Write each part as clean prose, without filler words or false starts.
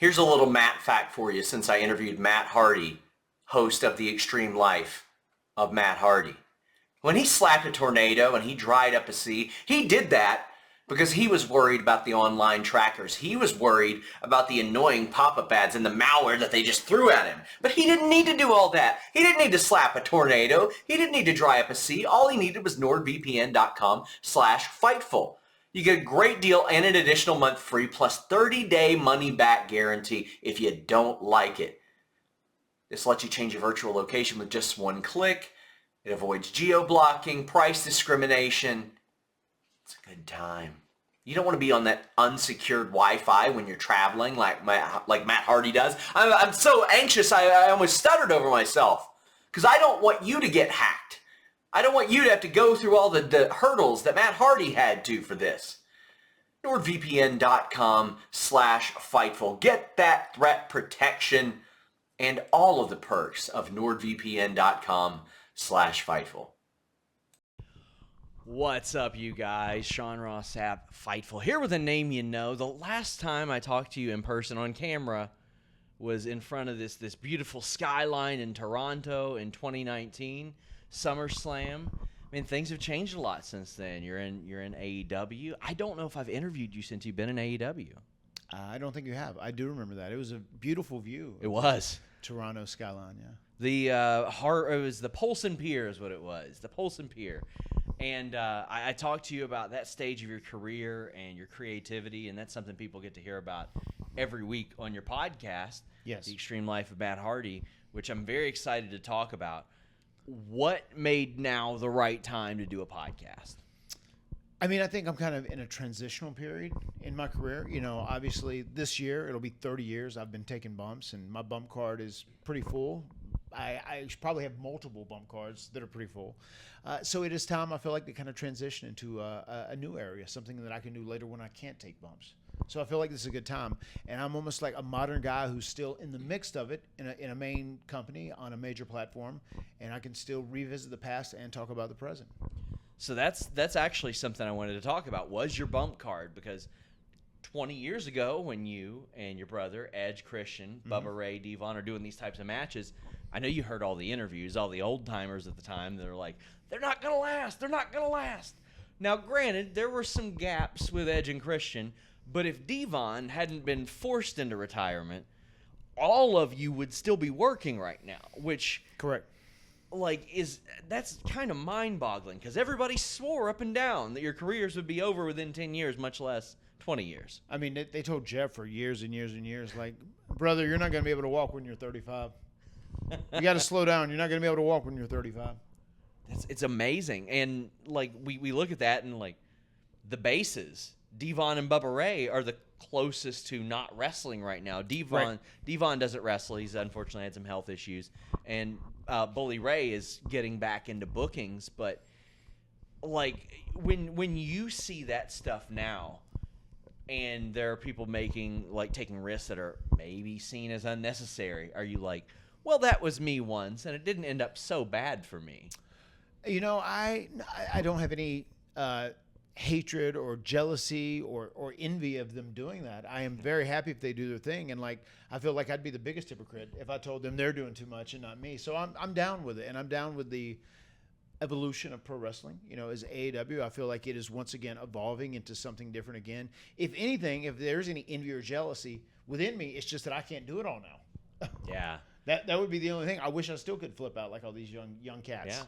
Here's a little Matt fact for you since I interviewed Matt Hardy, host of The Extreme Life of Matt Hardy. When he slapped a tornado and he dried up a sea, he did that because he was worried about the online trackers. He was worried about the annoying pop-up ads and the malware that they just threw at him. But he didn't need to do all that. He didn't need to slap a tornado. He didn't need to dry up a sea. All he needed was nordvpn.com/Fightful. You get a great deal and an additional month free plus 30-day money-back guarantee if you don't like it. This lets you change your virtual location with just one click. It avoids geo-blocking, price discrimination. It's a good time. You don't want to be on that unsecured Wi-Fi when you're traveling like Matt Hardy does. I'm so anxious I almost stuttered over myself because I don't want you to get hacked. I don't want you to have to go through all the hurdles that Matt Hardy had to for this. NordVPN.com/Fightful. Get that threat protection and all of the perks of NordVPN.com/Fightful. What's up, you guys? Ross Sapp, Fightful, here with a name you know. The last time I talked to you in person on camera was in front of this beautiful skyline in Toronto in 2019, SummerSlam. I mean, things have changed a lot since then. You're in AEW. I don't know if I've interviewed you since you've been in AEW. I don't think you have. I do remember that. It was a beautiful view. It was. Toronto skyline, yeah. It was the Polson Pier is what it was. The Polson Pier. And I talked to you about that stage of your career and your creativity, and that's something people get to hear about every week on your podcast, yes. The Extreme Life of Matt Hardy, which I'm very excited to talk about. What made now the right time to do a podcast? I mean, I think I'm kind of in a transitional period in my career. You know, obviously this year it'll be 30 years I've been taking bumps, and my bump card is pretty full. I probably have multiple bump cards that are pretty full. So it is time, I feel like, to kind of transition into a new area, something that I can do later when I can't take bumps. So I feel like this is a good time. And I'm almost like a modern guy who's still in the mix of it in a main company on a major platform, and I can still revisit the past and talk about the present. So that's actually something I wanted to talk about, was your bump card, because 20 years ago when you and your brother, Edge, Christian, Bubba Ray, Devon are doing these types of matches, I know you heard all the interviews, all the old-timers at the time that are like, they're not going to last, they're not going to last. Now, granted, there were some gaps with Edge and Christian, but if Devon hadn't been forced into retirement, all of you would still be working right now, which... Correct. That's kind of mind-boggling, because everybody swore up and down that your careers would be over within 10 years, much less 20 years. I mean, they told Jeff for years and years and years, like, brother, you're not going to be able to walk when you're 35. You got to slow down. You're not going to be able to walk when you're 35. It's amazing. And, we look at that and, the bases, Devon and Bubba Ray are the closest to not wrestling right now. Devon doesn't wrestle. He's unfortunately had some health issues. And Bully Ray is getting back into bookings. But, when you see that stuff now, and there are people taking risks that are maybe seen as unnecessary, are you like, well, that was me once, and it didn't end up so bad for me? You know, I don't have any hatred or jealousy or envy of them doing that. I am very happy if they do their thing, and I feel like I'd be the biggest hypocrite if I told them they're doing too much and not me. So I'm down with it, and I'm down with the evolution of pro wrestling. You know, as AEW, I feel like it is once again evolving into something different again. If anything, if there's any envy or jealousy within me, it's just that I can't do it all now. Yeah. That would be the only thing. I wish I still could flip out like all these young cats. Yeah.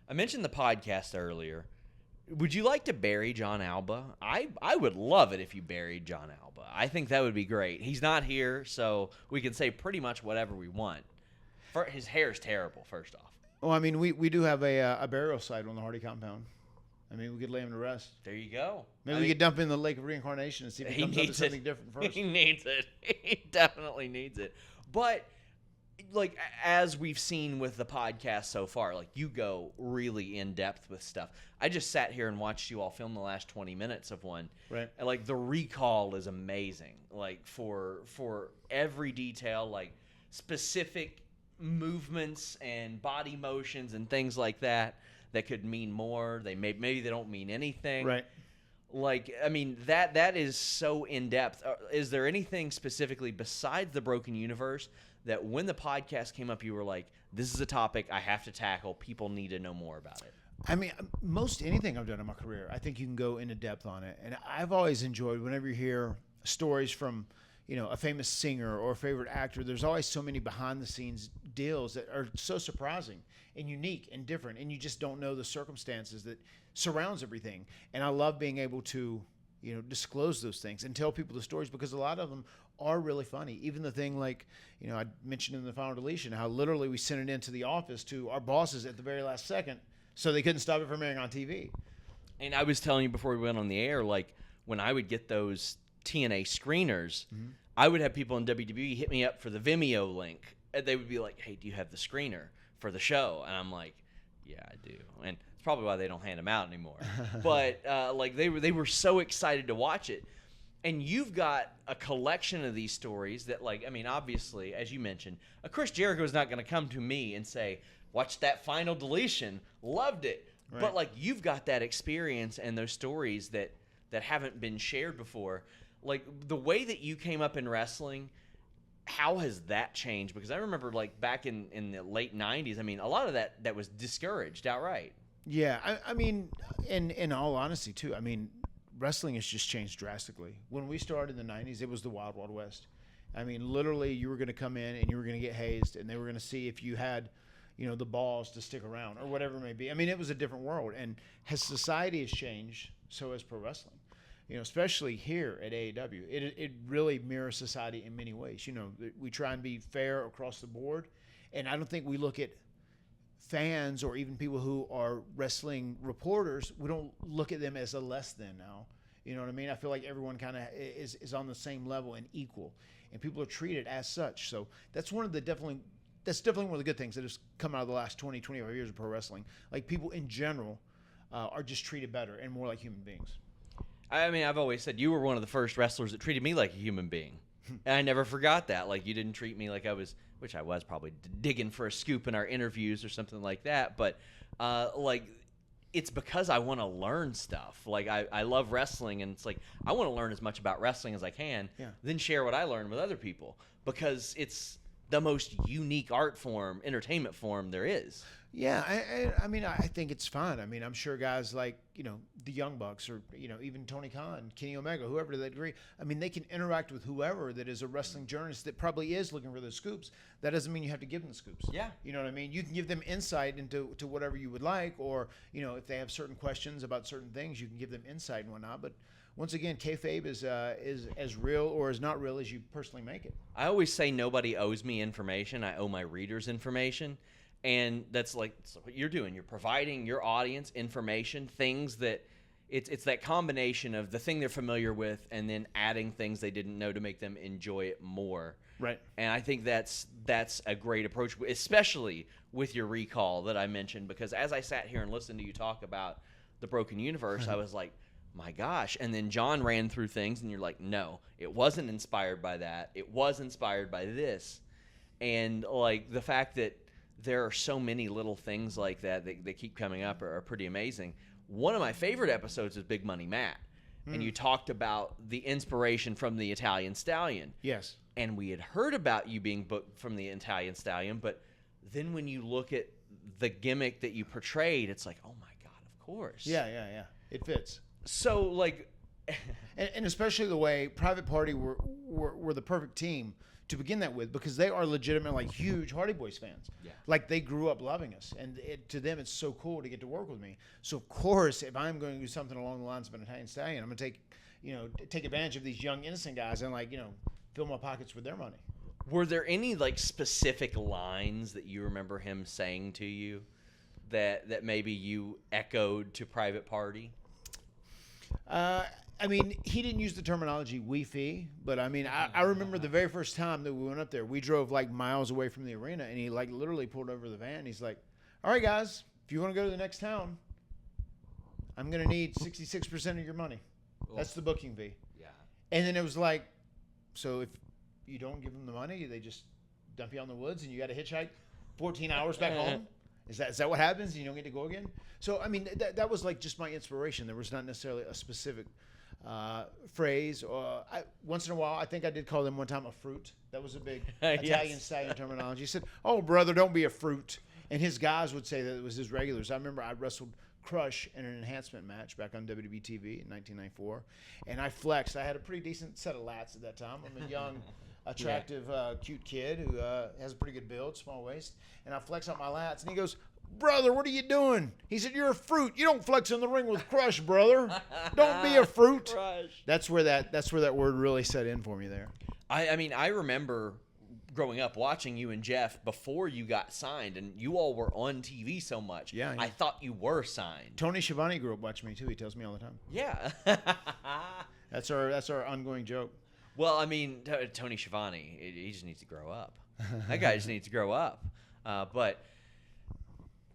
I mentioned the podcast earlier. Would you like to bury Jon Alba? I would love it if you buried Jon Alba. I think that would be great. He's not here, so we can say pretty much whatever we want. His hair's terrible, first off. Well, I mean, we do have a burial site on the Hardy compound. I mean, we could lay him to rest. There you go. Maybe we could dump in the Lake of Reincarnation and see if he comes up with something different first. He needs it. He definitely needs it. But, as we've seen with the podcast so far, you go really in-depth with stuff. I just sat here and watched you all film the last 20 minutes of one. Right. And, the recall is amazing. For every detail, specific movements and body motions and things like that could mean more. Maybe they don't mean anything. Right. Like, I mean, that is so in depth. Is there anything specifically besides the Broken Universe that when the podcast came up, you were like, this is a topic I have to tackle. People need to know more about it. I mean, most anything I've done in my career, I think you can go into depth on it. And I've always enjoyed whenever you hear stories from, a famous singer or a favorite actor, there's always so many behind the scenes deals that are so surprising and unique and different. And you just don't know the circumstances that surrounds everything. And I love being able to, disclose those things and tell people the stories, because a lot of them are really funny. Even the thing like, I mentioned in the final deletion, how literally we sent it into the office to our bosses at the very last second so they couldn't stop it from airing on TV. And I was telling you before we went on the air, like when I would get those TNA screeners, I would have people in WWE hit me up for the Vimeo link. And they would be like, hey, do you have the screener for the show? And I'm like, yeah, I do. And it's probably why they don't hand them out anymore. But like they were so excited to watch it. And you've got a collection of these stories that, like, I mean, obviously, as you mentioned, Chris Jericho is not going to come to me and say, watch that final deletion, loved it. Right. But, like, you've got that experience and those stories that haven't been shared before. Like, the way that you came up in wrestling, how has that changed? Because I remember, like, back in the late 90s, I mean, a lot of that was discouraged outright. Yeah, I mean, in all honesty, too, I mean, wrestling has just changed drastically. When we started in the 90s, it was the Wild Wild West. I mean, literally, you were going to come in and you were going to get hazed, and they were going to see if you had, the balls to stick around or whatever it may be. I mean, it was a different world. And as society has changed, so has pro wrestling. Especially here at AEW, it really mirrors society in many ways. We try and be fair across the board, and I don't think we look at fans or even people who are wrestling reporters, we don't look at them as a less than now. You know what I mean? I feel like everyone kind of is on the same level and equal, and people are treated as such. So that's definitely one of the good things that has come out of the last 20, 25 years of pro wrestling. Like, people in general are just treated better and more like human beings. I mean, I've always said you were one of the first wrestlers that treated me like a human being. And I never forgot that. Like, you didn't treat me like I was, which I was probably digging for a scoop in our interviews or something like that. But, like, it's because I want to learn stuff. Like, I love wrestling, and it's like I want to learn as much about wrestling as I can, then share what I learn with other people, because it's the most unique art form, entertainment form there is. Yeah, I mean, I think it's fun. I mean, I'm sure guys like, the Young Bucks or, even Tony Khan, Kenny Omega, whoever to that degree, I mean, they can interact with whoever that is a wrestling journalist that probably is looking for those scoops. That doesn't mean you have to give them the scoops. Yeah. You know what I mean? You can give them insight into whatever you would like, or, if they have certain questions about certain things, you can give them insight and whatnot. But once again, kayfabe is as real or as not real as you personally make it. I always say nobody owes me information. I owe my readers information. And that's what you're doing. You're providing your audience information, things that it's that combination of the thing they're familiar with and then adding things they didn't know to make them enjoy it more. Right. And I think that's a great approach, especially with your recall that I mentioned, because as I sat here and listened to you talk about the Broken Universe, I was like, my gosh. And then John ran through things and you're like, no, it wasn't inspired by that. It was inspired by this. And like the fact that there are so many little things like that keep coming up are pretty amazing. One of my favorite episodes is Big Money Matt. And you talked about the inspiration from the Italian Stallion. Yes. And we had heard about you being booked from the Italian Stallion, but then when you look at the gimmick that you portrayed, it's like, oh my God, of course. Yeah. It fits. So like, and especially the way Private Party were the perfect team to begin that with, because they are legitimate, like, huge Hardy Boys fans. Yeah. Like, they grew up loving us, and to them, it's so cool to get to work with me. So, of course, if I'm going to do something along the lines of an Italian Stallion, I'm going to take advantage of these young, innocent guys and, like, fill my pockets with their money. Were there any, like, specific lines that you remember him saying to you that maybe you echoed to Private Party? I mean, he didn't use the terminology we-fee, but I mean, I remember the very first time that we went up there, we drove like miles away from the arena, and he like literally pulled over the van. He's like, all right, guys, if you want to go to the next town, I'm going to need 66% of your money. That's the booking fee. Yeah. And then it was like, so if you don't give them the money, they just dump you out in the woods and you got to hitchhike 14 hours back home? Is that what happens? You don't get to go again? So I mean, that was like just my inspiration. There was not necessarily a specific phrase. Or once in a while, I think I did call them one time a fruit. That was a big Italian Stallion terminology. He said, "Oh, brother, don't be a fruit." And his guys would say that it was his regulars. I remember I wrestled Crush in an enhancement match back on WCW in 1994, and I flexed. I had a pretty decent set of lats at that time. I'm a young, attractive, cute kid who has a pretty good build, small waist, and I flexed out my lats, and he goes, "Brother, what are you doing?" He said, "You're a fruit. You don't flex in the ring with Crush, brother. Don't be a fruit." Crush. That's where that word really set in for me there. I mean, I remember growing up watching you and Jeff before you got signed, and you all were on TV so much. Yeah. I thought you were signed. Tony Schiavone grew up watching me too. He tells me all the time. Yeah. That's our ongoing joke. Well, I mean, Tony Schiavone, he just needs to grow up. That guy just needs to grow up. But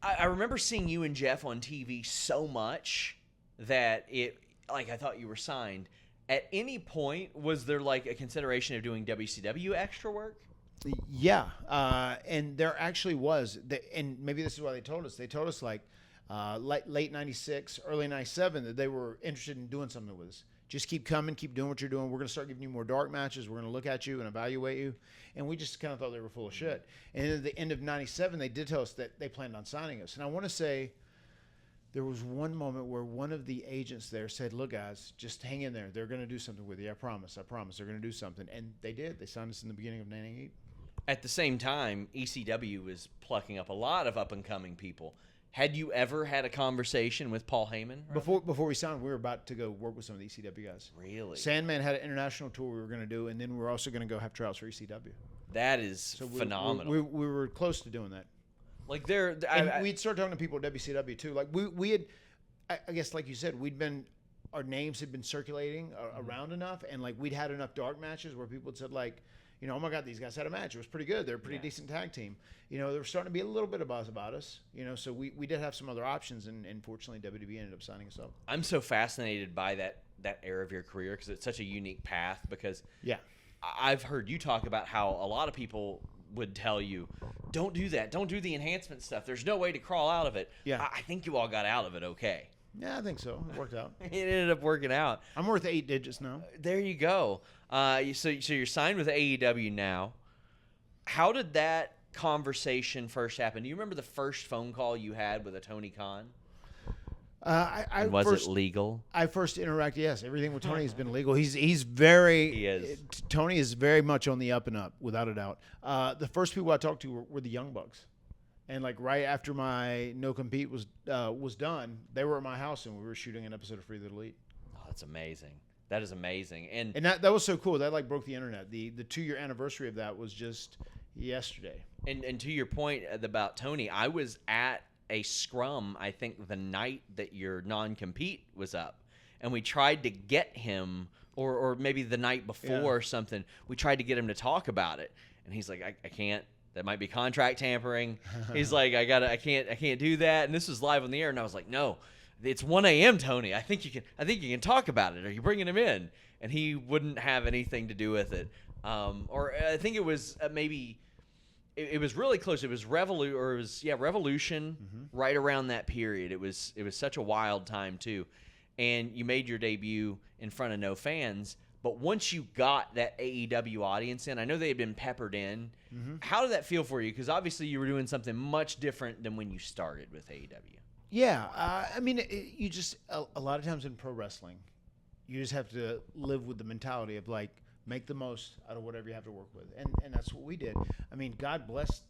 I remember seeing you and Jeff on TV so much that I thought you were signed. At any point, was there like a consideration of doing WCW Extra Work? Yeah, and there actually was, and maybe this is why they told us. They told us like late '96, early '97 that they were interested in doing something with us. Just keep coming, keep doing what you're doing. We're going to start giving you more dark matches. We're going to look at you and evaluate you. And we just kind of thought they were full of shit. And at the end of '97, they did tell us that they planned on signing us. And I want to say there was one moment where one of the agents there said, "Look, guys, just hang in there. They're going to do something with you. I promise. They're going to do something." And they did. They signed us in the beginning of '98. At the same time, ECW was plucking up a lot of up-and-coming people. Had you ever had a conversation with Paul Heyman? Before we signed, we were about to go work with some of the ECW guys. Really? Sandman had an international tour we were going to do, and then we were also going to go have trials for ECW. That is phenomenal. We were close to doing that. Like we'd start talking to people at WCW too. Like we had, I guess, like you said, our names had been circulating around enough, and like we'd had enough dark matches where people had said like, you know, "Oh my God, these guys had a match. It was pretty good. They're a pretty decent tag team." You know, there was starting to be a little bit of buzz about us. You know, so we did have some other options, and fortunately, WWE ended up signing us up. I'm so fascinated by that era of your career because it's such a unique path. Because I've heard you talk about how a lot of people would tell you, "Don't do that. Don't do the enhancement stuff. There's no way to crawl out of it." Yeah. I think you all got out of it okay. Yeah, I think so. It worked out. It ended up working out. I'm worth 8 digits now. There you go. So you're signed with AEW now. How did that conversation first happen? Do you remember the first phone call you had with a Tony Khan? Was it legal? I first interacted. Yes, everything with Tony has been legal. He is. Tony is very much on the up and up, without a doubt. The first people I talked to were the Young Bucks. And like right after my no compete was done, they were at my house and we were shooting an episode of Free the Elite. Oh, that's amazing. That is amazing. And that was so cool. That like broke the internet. The 2-year anniversary of that was just yesterday. And to your point about Tony, I was at a scrum, I think the night that your non-compete was up, and we tried to get him, or maybe the night before or something, we tried to get him to talk about it, and he's like, I can't. That might be contract tampering. He's like, I can't do that. And this was live on the air, and I was like, no, it's 1 a.m., Tony. I think you can talk about it. Are you bringing him in? And he wouldn't have anything to do with it. Or I think it was maybe it was really close. It was Revolution, right around that period. It was such a wild time too. And you made your debut in front of no fans. But once you got that AEW audience in, I know they had been peppered in. How did that feel for you? Because obviously you were doing something much different than when you started with AEW. Yeah, I mean, you just a lot of times in pro wrestling, you just have to live with the mentality of like make the most out of whatever you have to work with, and that's what we did. I mean, God bless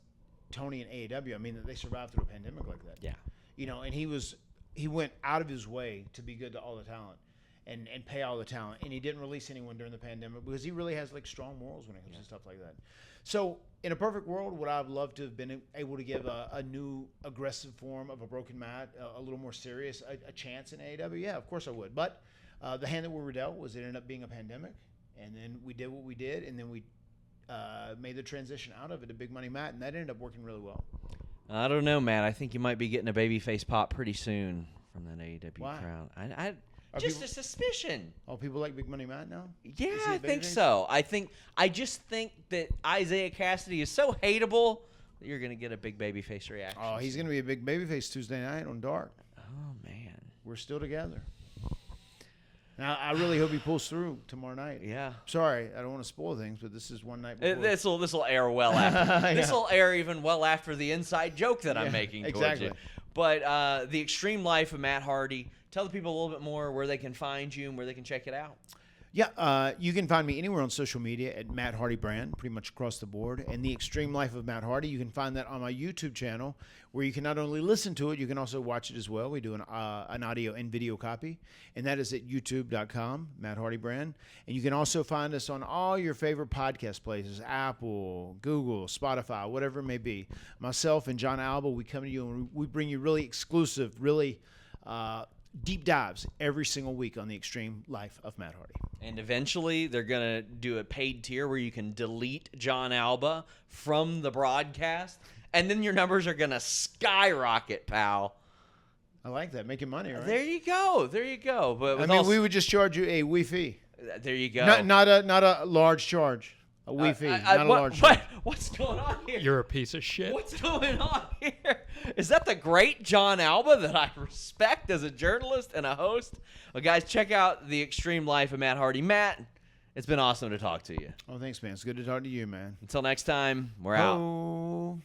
Tony and AEW. I mean, they survived through a pandemic like that. Yeah, you know, and he went out of his way to be good to all the talent. And pay all the talent. And he didn't release anyone during the pandemic because he really has like strong morals when it comes to stuff like that. So in a perfect world, would I have loved to have been able to give a new aggressive form of a broken mat, a little more serious, a chance in AEW? Yeah, of course I would. But the hand that we were dealt was it ended up being a pandemic. And then we did what we did. And then we made the transition out of it to big money mat. And that ended up working really well. I don't know, Matt. I think you might be getting a babyface pop pretty soon from that AEW crowd. A suspicion. Oh, people like Big Money Matt now? Yeah, I think so. I just think that Isaiah Cassidy is so hateable that you're going to get a big babyface reaction. Oh, he's going to be a big babyface Tuesday night on Dark. Oh, Oh, man. We're still together. Now, I really hope he pulls through tomorrow night. Yeah. Sorry, I don't want to spoil things, but this is one night before. This will air well after. Yeah. This will air even well after the inside joke that I'm Yeah, making towards exactly. you. But The Extreme Life of Matt Hardy, tell the people a little bit more where they can find you and where they can check it out. Yeah, you can find me anywhere on social media at Matt Hardy Brand, pretty much across the board. And The Extreme Life of Matt Hardy, you can find that on my YouTube channel, where you can not only listen to it, you can also watch it as well. We do an audio and video copy, and that is at youtube.com, Matt Hardy Brand. And you can also find us on all your favorite podcast places, Apple, Google, Spotify, whatever it may be. Myself and Jon Alba, we come to you and we bring you really exclusive, really deep dives every single week on The Extreme Life of Matt Hardy. And eventually, they're going to do a paid tier where you can delete Jon Alba from the broadcast, and then your numbers are going to skyrocket, pal. I like that. Making money, right? There you go. There you go. But I mean, we would just charge you a wee fee. There you go. Not a large charge. A wee fee, not a large charge. What's going on here? You're a piece of shit. What's going on here? Is that the great Jon Alba that I respect as a journalist and a host? Well, guys, check out The Extreme Life of Matt Hardy. Matt, it's been awesome to talk to you. Oh, thanks, man. It's good to talk to you, man. Until next time, we're out. Oh.